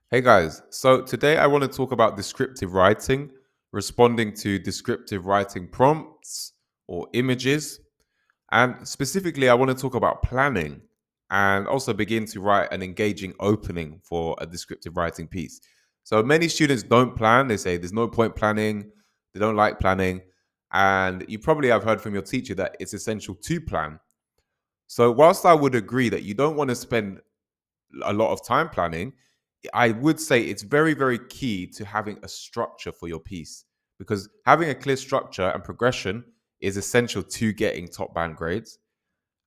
Hey guys, so today I want to talk about descriptive writing, responding to descriptive writing prompts or images. And specifically, I want to talk about planning and also begin to write an engaging opening for a descriptive writing piece. So many students don't plan, they say there's no point planning, they don't like planning. And you probably have heard from your teacher that it's essential to plan. So, whilst I would agree that you don't want to spend a lot of time planning, I would say it's very, very key to having a structure for your piece because having a clear structure and progression is essential to getting top band grades.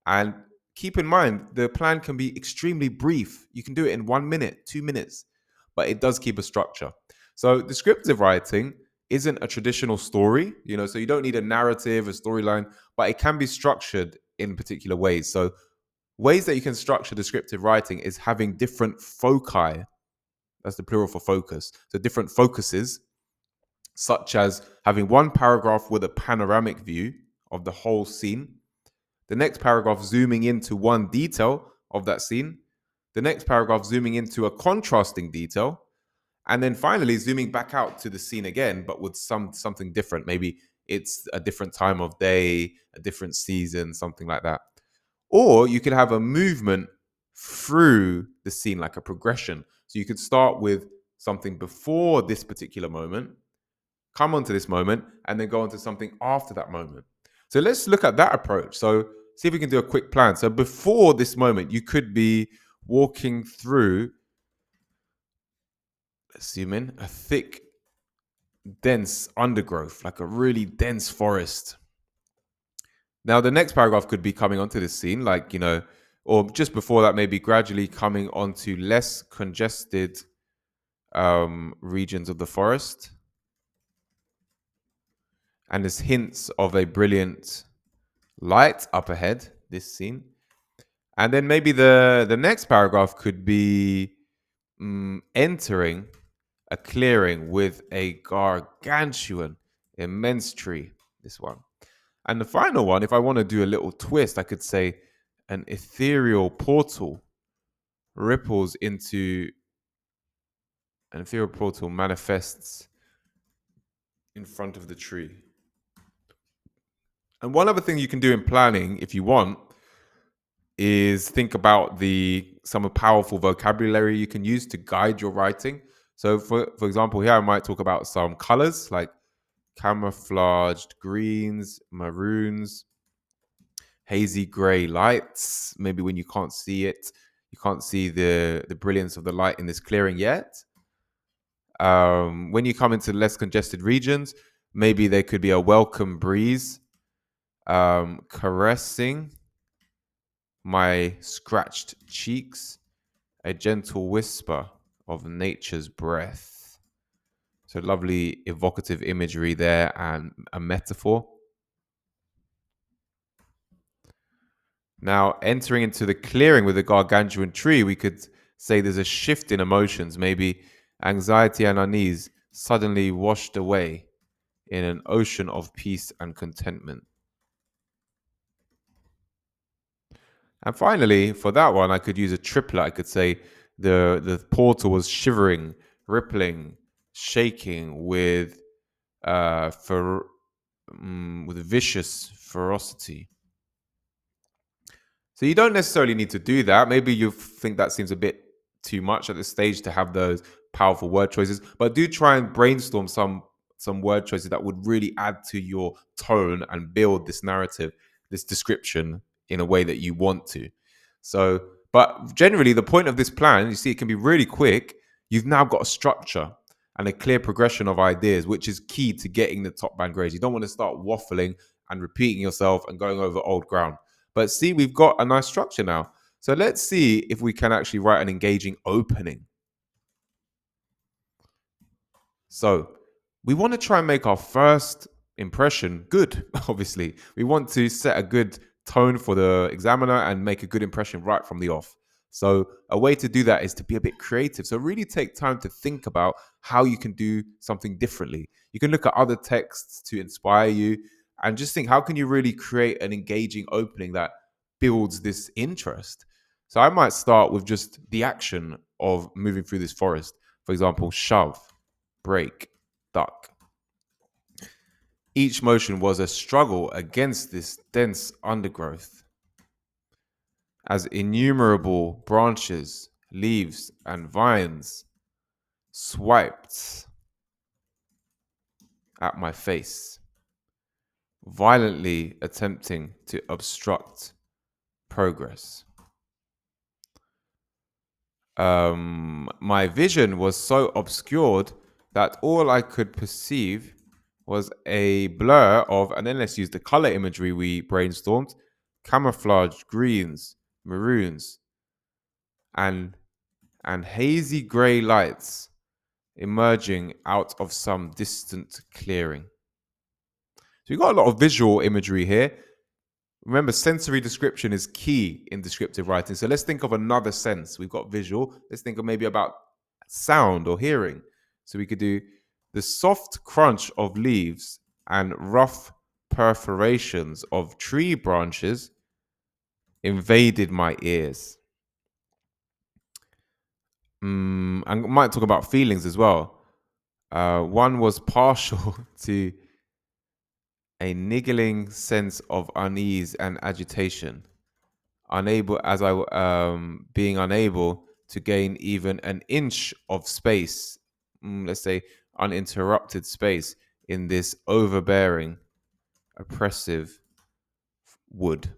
And keep in mind, the plan can be extremely brief. You can do it in 1 minute, 2 minutes, but it does keep a structure. So, descriptive writing isn't a traditional story, so you don't need a narrative, a storyline, but it can be structured in particular ways. So, ways that you can structure descriptive writing is having different foci. That's the plural for focus. So different focuses, such as having one paragraph with a panoramic view of the whole scene, the next paragraph zooming into one detail of that scene, the next paragraph zooming into a contrasting detail, and then finally zooming back out to the scene again, but with something different. Maybe it's a different time of day, a different season, something like that. Or you could have a movement through the scene, like a progression. So you could start with something before this particular moment, come onto this moment, and then go on to something after that moment. So let's look at that approach. So see if we can do a quick plan. So before this moment, you could be walking through, let's zoom in, a thick, dense undergrowth, like a really dense forest. Now, the next paragraph could be coming onto this scene, like, or just before that, maybe gradually coming onto less congested regions of the forest. And there's hints of a brilliant light up ahead, this scene. And then maybe the next paragraph could be entering a clearing with a gargantuan, immense tree, this one. And the final one, if I want to do a little twist, I could say an ethereal portal ripples into an ethereal portal manifests in front of the tree. And one other thing you can do in planning, if you want, is think about the some powerful vocabulary you can use to guide your writing. So, for example, here I might talk about some colors like camouflaged greens, maroons, hazy gray lights. Maybe when you can't see it, you can't see the brilliance of the light in this clearing yet. When you come into less congested regions, maybe there could be a welcome breeze caressing my scratched cheeks, a gentle whisper of nature's breath. So lovely evocative imagery there and a metaphor. Now, entering into the clearing with the gargantuan tree, we could say there's a shift in emotions. Maybe anxiety and unease suddenly washed away in an ocean of peace and contentment. And finally, for that one, I could use a triplet. I could say the portal was shivering, rippling, shaking with vicious ferocity. So you don't necessarily need to do that. Maybe you think that seems a bit too much at this stage to have those powerful word choices, but do try and brainstorm some word choices that would really add to your tone and build this narrative, this description in a way that you want to. So, but generally the point of this plan, you see it can be really quick. You've now got a structure and a clear progression of ideas, which is key to getting the top band grades. You don't want to start waffling and repeating yourself and going over old ground. But see, we've got a nice structure now. So let's see if we can actually write an engaging opening. So we want to try and make our first impression good, obviously. We want to set a good tone for the examiner and make a good impression right from the off. So a way to do that is to be a bit creative. So really take time to think about how you can do something differently. You can look at other texts to inspire you and just think, how can you really create an engaging opening that builds this interest? So I might start with just the action of moving through this forest. For example, shove, break, duck. Each motion was a struggle against this dense undergrowth, as innumerable branches, leaves, and vines swiped at my face, violently attempting to obstruct progress. My vision was so obscured that all I could perceive was a blur of, and then let's use the color imagery we brainstormed, camouflage greens, maroons, and hazy gray lights emerging out of some distant clearing. So we've got a lot of visual imagery here. Remember, sensory description is key in descriptive writing. So let's think of another sense. We've got visual. Let's think of maybe about sound or hearing. So we could do the soft crunch of leaves and rough perforations of tree branches invaded my ears. And I might talk about feelings as well. One was partial to a niggling sense of unease and agitation, being unable to gain even an inch of space, let's say uninterrupted space, in this overbearing, oppressive wood.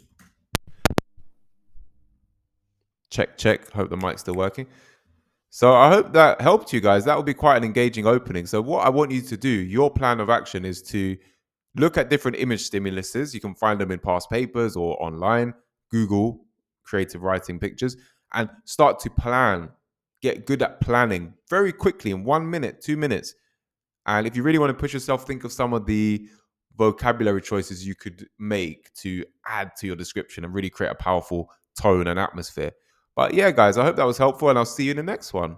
Check, check. Hope the mic's still working. So I hope that helped you guys. That will be quite an engaging opening. So what I want you to do, your plan of action, is to look at different image stimuluses. You can find them in past papers or online. Google creative writing pictures and start to plan. Get good at planning very quickly in 1 minute, 2 minutes. And if you really want to push yourself, think of some of the vocabulary choices you could make to add to your description and really create a powerful tone and atmosphere. But yeah, guys, I hope that was helpful, and I'll see you in the next one.